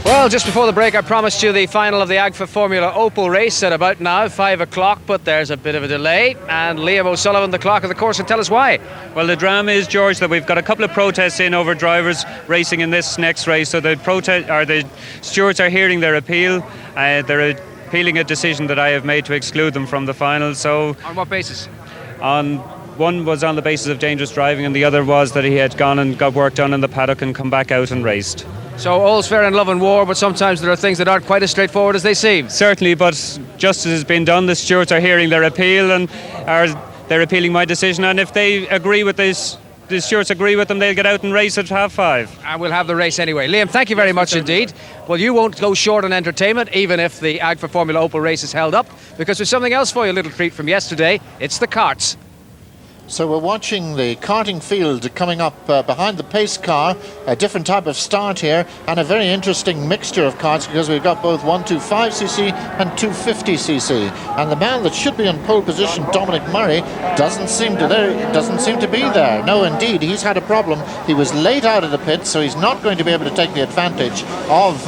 Well, just before the break, I promised you the final of the AGFA Formula Opel race at about now, 5 o'clock, but there's a bit of a delay. And Liam O'Sullivan, the clock of the course, will tell us why. Well, the drama is, George, that we've got a couple of protests in over drivers racing in this next race. So the stewards are hearing their appeal. They're appealing a decision that I have made to exclude them from the final. So, on what basis? One was on the basis of dangerous driving, and the other was that he had gone and got work done in the paddock and come back out and raced. So all's fair in love and war, but sometimes there are things that aren't quite as straightforward as they seem. Certainly, but justice has been done. The stewards are hearing their appeal and they're appealing my decision. And if they agree with this, the stewards agree with them, they'll get out and race at 5:30. And we'll have the race anyway. Liam, thank you very much indeed. Well, you won't go short on entertainment, even if the AGFA Formula Opel race is held up, because there's something else for you, a little treat from yesterday. It's the karts. So we're watching the karting field coming up behind the pace car, a different type of start here, and a very interesting mixture of karts because we've got both 125cc and 250cc. And the man that should be in pole position, Dominic Murray, doesn't seem to be there. No, indeed, he's had a problem. He was late out of the pits, so he's not going to be able to take the advantage of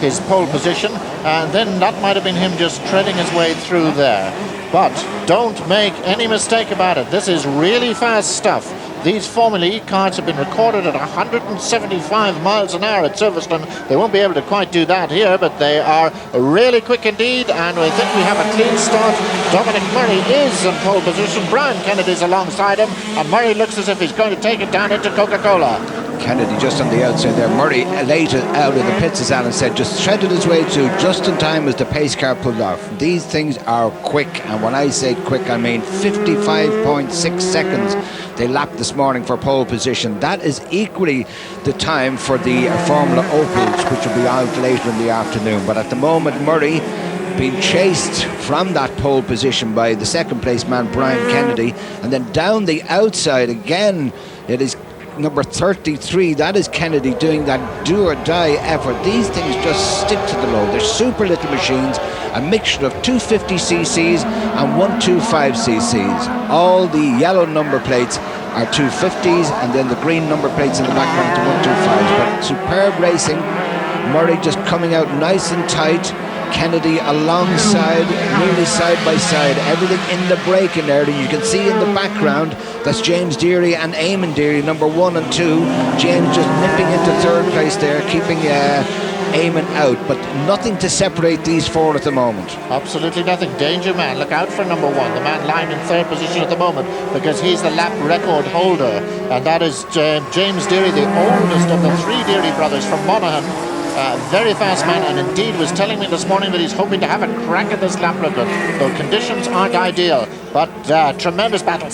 his pole position, and then that might have been him just treading his way through there. But don't make any mistake about it. This is really fast stuff. These Formula E karts have been recorded at 175 miles an hour at Silverstone. They won't be able to quite do that here, but they are really quick indeed, and I think we have a clean start. Dominic Murray is in pole position. Brian Kennedy's alongside him, and Murray looks as if he's going to take it down into Coca-Cola. Kennedy just on the outside there. Murray late out of the pits, as Alan said, just threaded his way through just in time as the pace car pulled off. These things are quick, and when I say quick, I mean 55.6 seconds they lapped this morning for pole position. That is equally the time for the Formula Opels, which will be out later in the afternoon. But at the moment, Murray being chased from that pole position by the second place man, Brian Kennedy, and then down the outside again, it is number 33, that is Kennedy doing that do or die effort. These things just stick to the load. They're super little machines, a mixture of 250cc's and 125cc's. All the yellow number plates are 250s, and then the green number plates in the background to 125s. But superb racing. Murray just coming out nice and tight. Kennedy alongside, nearly side by side, everything in the braking area. You can see in the background that's James Deary and Eamon Deary, number 1 and 2. James just nipping into third place there, keeping Eamon out, but nothing to separate these four at the moment. Absolutely nothing. Danger man, look out for number 1, the man lying in third position at the moment, because he's the lap record holder, and that is James Deary, the oldest of the 3 Deary brothers from Monaghan. Very fast man, and indeed was telling me this morning that he's hoping to have a crack at this lap record. The conditions aren't ideal, but tremendous battle.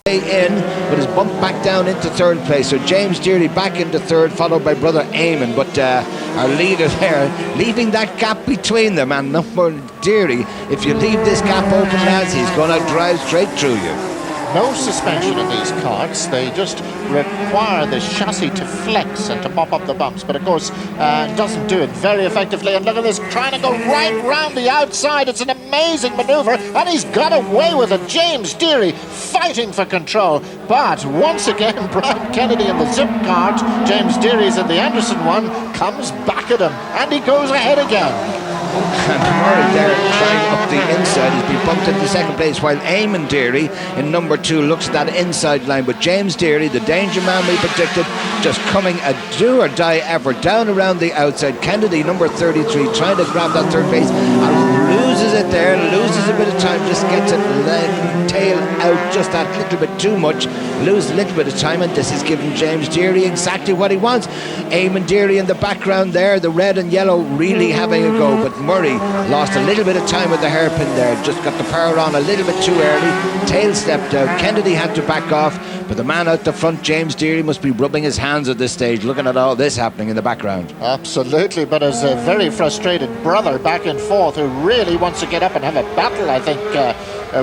In, but is bumped back down into third place. So James Deary back into third, followed by brother Eamon. But our leader there, leaving that gap between them, and number Deary, if you leave this gap open, lads, he's going to drive straight through you. No suspension in these karts. They just require the chassis to flex and to pop up the bumps, but of course doesn't do it very effectively. And look at this, trying to go right round the outside. It's an amazing maneuver, and he's got away with it. James Deary fighting for control, but once again Brian Kennedy in the zip kart, James Deary's in the Anderson one, comes back at him, and he goes ahead again. And Murray there trying up the inside, he's been bumped into second place, while Eamon Deary in number 2 looks at that inside line. But James Deary, the danger man we predicted, just coming a do or die effort down around the outside. Kennedy, number 33, trying to grab that third place and loses it there, loses a bit of time, just gets it tail out just that little bit too much, loses a little bit of time, and this is giving James Deary exactly what he wants. Eamon Deary in the background there, the red and yellow really having a go, but Murray lost a little bit of time with the hairpin there, just got the power on a little bit too early, tail stepped out. Kennedy had to back off, but the man out the front, James Deary, must be rubbing his hands at this stage, looking at all this happening in the background. Absolutely, but as a very frustrated brother back and forth who really wants to get up and have a battle, I think,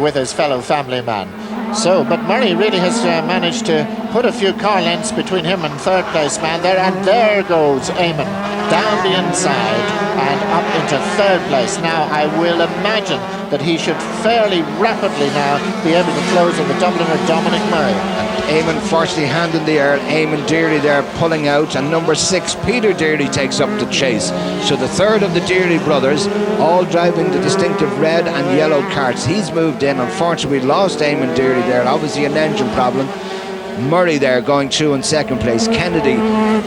with his fellow family man. So, but Murray really has managed to put a few car lengths between him and third place man there, and there goes Eamon down the inside and up into third place. Now I will imagine that he should fairly rapidly now be able to close on the Dubliner Dominic Murray. Eamon fortunately hand in the air, Eamon Deary there pulling out, and number 6 Peter Deary takes up the chase. So the third of the Deary brothers, all driving the distinctive red and yellow karts. He's moved in. Unfortunately we lost Eamon Deary there, obviously an engine problem. Murray there going through in second place. Kennedy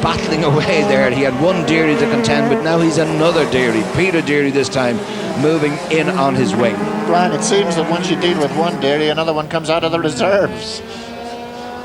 battling away there. He had one Deary to contend with, now he's another Deary. Peter Deary this time moving in on his wing. Brian, it seems that once you deal with one Deary, another one comes out of the reserves.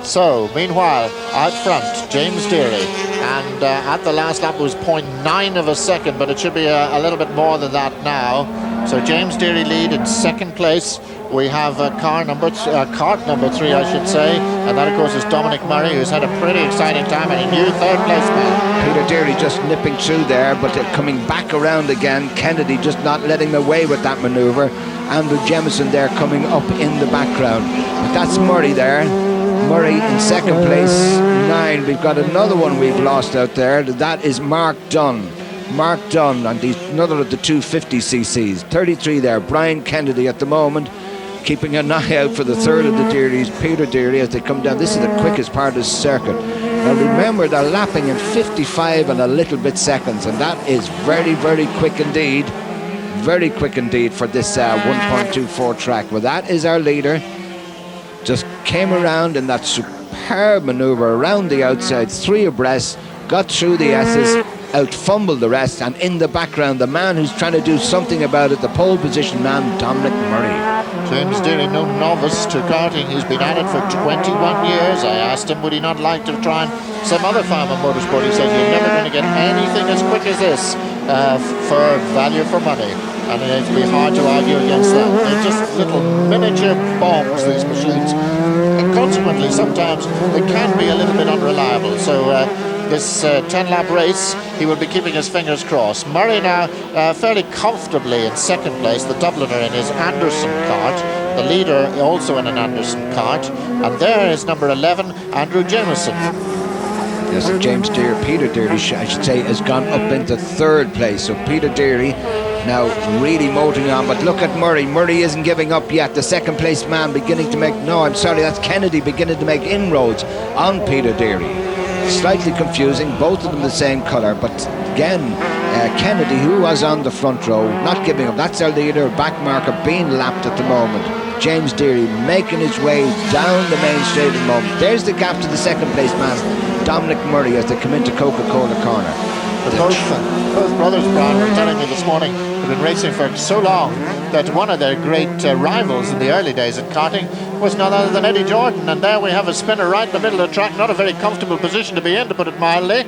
So, meanwhile, out front, James Deary, and at the last lap it was 0.9 of a second, but it should be a little bit more than that now. So James Deary lead in second place. We have cart number 3, I should say, and that of course is Dominic Murray, who's had a pretty exciting time and a new third place man. Peter Deary just nipping through there, but coming back around again. Kennedy just not letting away with that manoeuvre. Andrew Jemison there coming up in the background, but that's Murray there. Murray in second place, 9. We've got another one we've lost out there. That is Mark Dunn. Mark Dunn, and he's another of the 250cc's. 33 there. Brian Kennedy at the moment, keeping an eye out for the third of the Dearys, Peter Deary, as they come down. This is the quickest part of the circuit. Now remember, they're lapping in 55 and a little bit seconds, and that is very, very quick indeed. Very quick indeed for this 1.24 track. Well, that is our leader. Just came around in that superb manoeuvre around the outside, 3 abreast, got through the S's, out-fumbled the rest, and in the background, the man who's trying to do something about it, the pole position man, Dominic Murray. James Deary, no novice to karting. He's been at it for 21 years. I asked him, would he not like to try some other form of motorsport? He said, you're never going to get anything as quick as this for value for money. And it'd be hard to argue against that. They're just little miniature bombs, these machines. And consequently, sometimes they can be a little bit unreliable. So this 10-lap race, he will be keeping his fingers crossed. Murray now fairly comfortably in second place, the Dubliner in his Anderson kart, the leader also in an Anderson kart, and there is number 11, Andrew Jemison. Yes, James Deary, Peter Deary, I should say, has gone up into third place. So Peter Deary now really motoring on, but look at Murray. Murray isn't giving up yet. The second place man beginning to make, no, I'm sorry, that's Kennedy beginning to make inroads on Peter Deary. Slightly confusing, both of them the same colour, but again, Kennedy, who was on the front row, not giving up. That's our leader, back marker being lapped at the moment. James Deary making his way down the main straight at the moment. There's the gap to the second place man, Dominic Murray, as they come into Coca-Cola corner. Both brothers, Brian, were telling me this morning, have been racing for so long that one of their great rivals in the early days of karting was none other than Eddie Jordan. And there we have a spinner right in the middle of the track. Not a very comfortable position to be in, to put it mildly.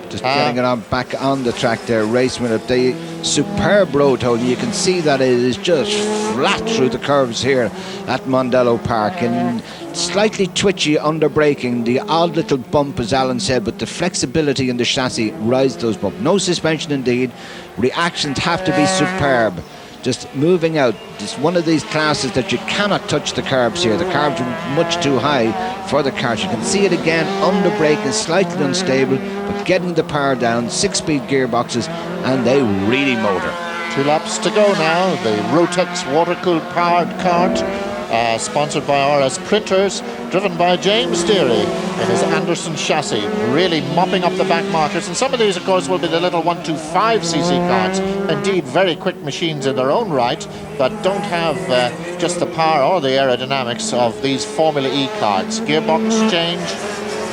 Just getting it on back on the track there, racing with it. The superb road hole, you can see that it is just flat through the curves here at Mondello Park, and slightly twitchy under braking, the odd little bump, as Alan said, but the flexibility in the chassis rides those bumps. No suspension indeed. Reactions have to be superb. Just moving out. It's one of these classes that you cannot touch the curbs here. The curbs are much too high for the cars. You can see it again, under braking, slightly unstable, but getting the power down, 6-speed gearboxes, and they really motor. 2 laps to go now. The Rotex water-cooled powered kart, sponsored by RS Printers, driven by James Deary in his Anderson chassis, really mopping up the back markers. And some of these, of course, will be the little 125cc karts, indeed very quick machines in their own right, but don't have just the power or the aerodynamics of these Formula E karts. Gearbox change,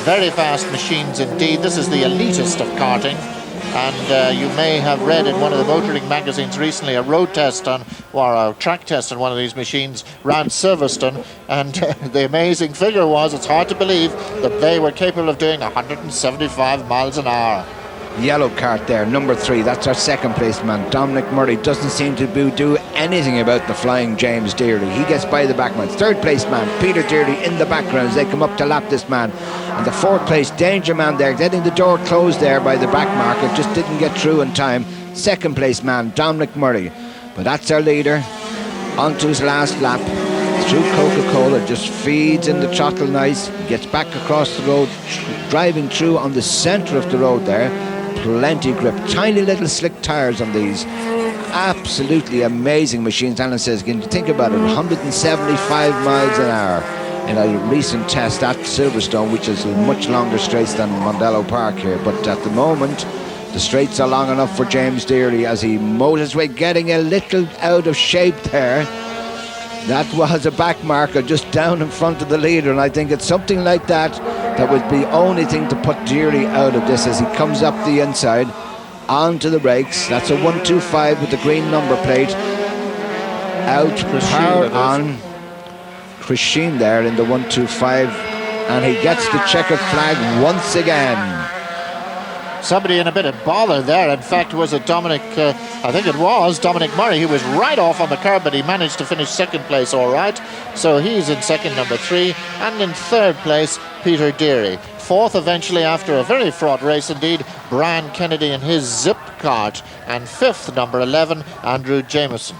very fast machines indeed. This is the elitist of karting. And you may have read in one of the motoring magazines recently a road test on, or a track test on one of these machines around Silverstone, and the amazing figure was, it's hard to believe, that they were capable of doing 175 miles an hour. Yellow cart there, number 3, that's our second place man, Dominic Murray. Doesn't seem to do anything about the flying James Deary. He gets by the back man. Third place man, Peter Deary, in the background as they come up to lap this man. And the fourth place danger man there, getting the door closed there by the back marker, just didn't get through in time. Second place man, Dominic Murray. But that's our leader, on to his last lap. through Coca-Cola, just feeds in the throttle nice, gets back across the road, driving through on the centre of the road there. Plenty grip, tiny little slick tyres on these. Absolutely amazing machines. Alan says, can you think about it, 175 miles an hour in a recent test at Silverstone, which is much longer straights than Mondello Park here. But at the moment, the straights are long enough for James Deary as he motors his way, getting a little out of shape there. That was a back marker just down in front of the leader, and I think it's something like that that would be the only thing to put Deary out of this as he comes up the inside onto the brakes. That's a 125 with the green number plate. Out, power on. Chris Sheen there in the 125, and he gets the checkered flag once again. Somebody in a bit of bother there. In fact, was it Dominic? I think it was Dominic Murray. He was right off on the curb, but he managed to finish second place all right. So he's in second, number 3, and in third place, Peter Deary. Fourth, eventually, after a very fraught race indeed, Brian Kennedy in his Zip Kart, and fifth, number 11, Andrew Jameson.